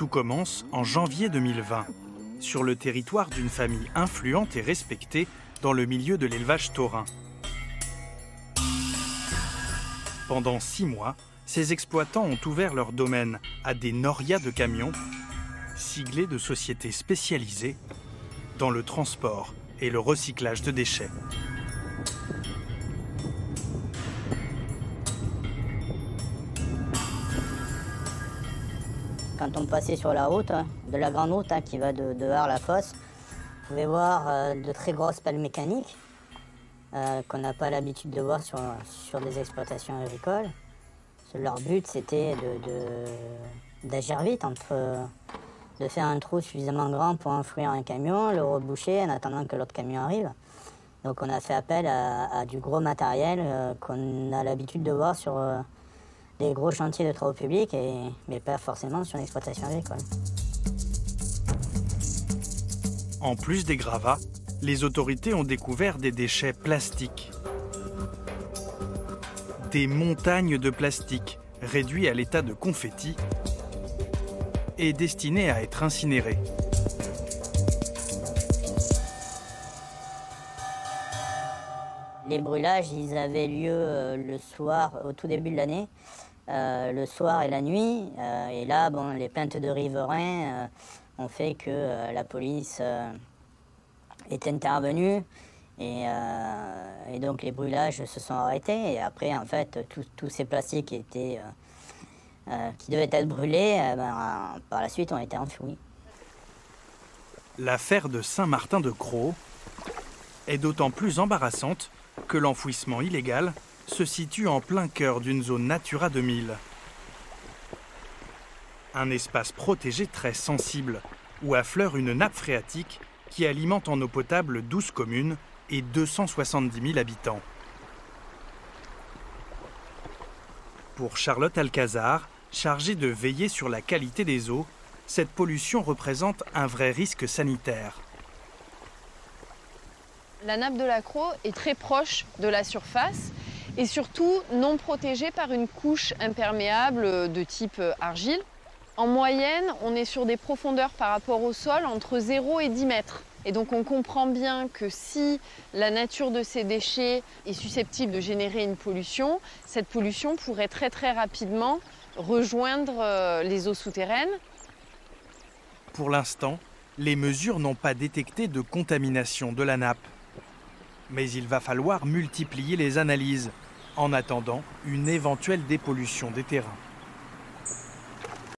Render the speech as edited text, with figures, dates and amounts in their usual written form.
Tout commence en janvier 2020, sur le territoire d'une famille influente et respectée dans le milieu de l'élevage taurin. Pendant 6 mois, ces exploitants ont ouvert leur domaine à des norias de camions, siglés de sociétés spécialisées dans le transport et le recyclage de déchets. Quand on passait sur la route, de la grande route qui va de Var-la-Fosse, vous pouvez voir de très grosses pelles mécaniques qu'on n'a pas l'habitude de voir sur des exploitations agricoles. Leur but, c'était d'agir vite, de faire un trou suffisamment grand pour enfouir un camion, le reboucher en attendant que l'autre camion arrive. Donc on a fait appel à du gros matériel qu'on a l'habitude de voir sur des gros chantiers de travaux publics, mais pas forcément sur l'exploitation agricole. En plus des gravats, les autorités ont découvert des déchets plastiques. Des montagnes de plastique réduits à l'état de confetti et destinés à être incinérés. Les brûlages, ils avaient lieu le soir, au tout début de l'année, le soir et la nuit. Et là, les plaintes de riverains ont fait que la police est intervenue. Et donc les brûlages se sont arrêtés. Et après, en fait, tous ces plastiques qui devaient être brûlés, par la suite, ont été enfouis. L'affaire de Saint-Martin-de-Crau est d'autant plus embarrassante que l'enfouissement illégal se situe en plein cœur d'une zone Natura 2000. Un espace protégé très sensible, où affleure une nappe phréatique qui alimente en eau potable 12 communes et 270 000 habitants. Pour Charlotte Alcazar, chargée de veiller sur la qualité des eaux, cette pollution représente un vrai risque sanitaire. La nappe de la Crau est très proche de la surface et surtout non protégée par une couche imperméable de type argile. En moyenne, on est sur des profondeurs par rapport au sol entre 0 et 10 mètres. Et donc on comprend bien que si la nature de ces déchets est susceptible de générer une pollution, cette pollution pourrait très rapidement rejoindre les eaux souterraines. Pour l'instant, les mesures n'ont pas détecté de contamination de la nappe. Mais il va falloir multiplier les analyses en attendant une éventuelle dépollution des terrains.